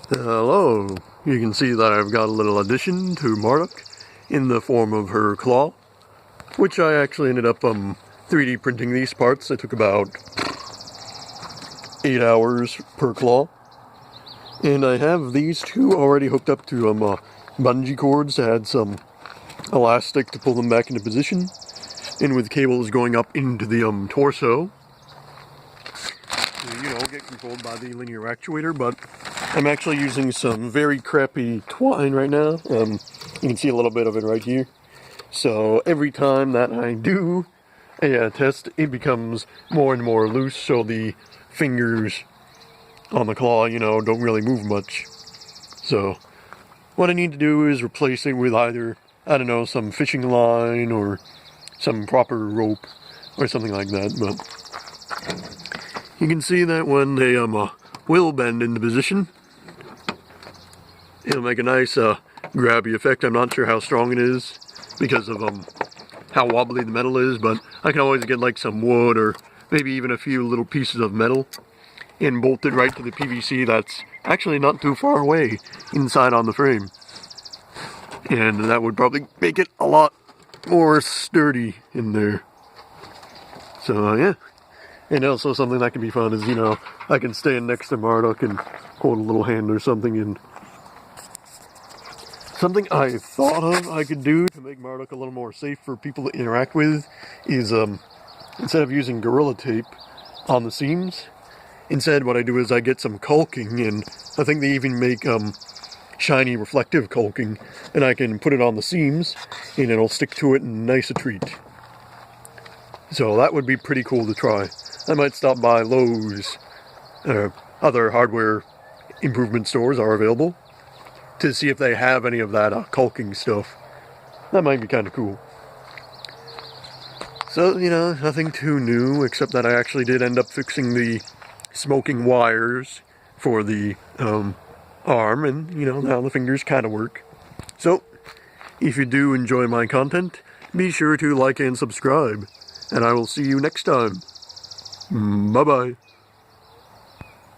Hello, you can see that I've got a little addition to Marduk in the form of her claw, which I actually ended up 3D printing these parts. It took about 8 hours per claw. And I have these two already hooked up to bungee cords to add some elastic to pull them back into position, and with cables going up into the torso to, get controlled by the linear actuator. But I'm actually using some very crappy twine right now. You can see a little bit of it right here. So every time that I do a test, it becomes more and more loose, so the fingers on the claw, don't really move much. So what I need to do is replace it with either, I don't know, some fishing line or some proper rope or something like that. But you can see that when they will bend into position, it'll make a nice grabby effect. I'm not sure how strong it is because of how wobbly the metal is, but I can always get like some wood or maybe even a few little pieces of metal and bolt it right to the PVC that's actually not too far away inside on the frame. And that would probably make it a lot more sturdy in there. So yeah. And also something that can be fun is, I can stand next to Marduk and hold a little hand or something. And something I thought of I could do to make Marduk a little more safe for people to interact with is, instead of using Gorilla Tape on the seams, instead what I do is I get some caulking, and I think they even make shiny reflective caulking, and I can put it on the seams and it'll stick to it and nice a treat. So that would be pretty cool to try. I might stop by Lowe's, other hardware improvement stores are available, to see if they have any of that caulking stuff. That might be kind of cool. So, nothing too new, except that I actually did end up fixing the smoking wires for the arm, and, now the fingers kind of work. So, if you do enjoy my content, be sure to like and subscribe, and I will see you next time. Bye-bye.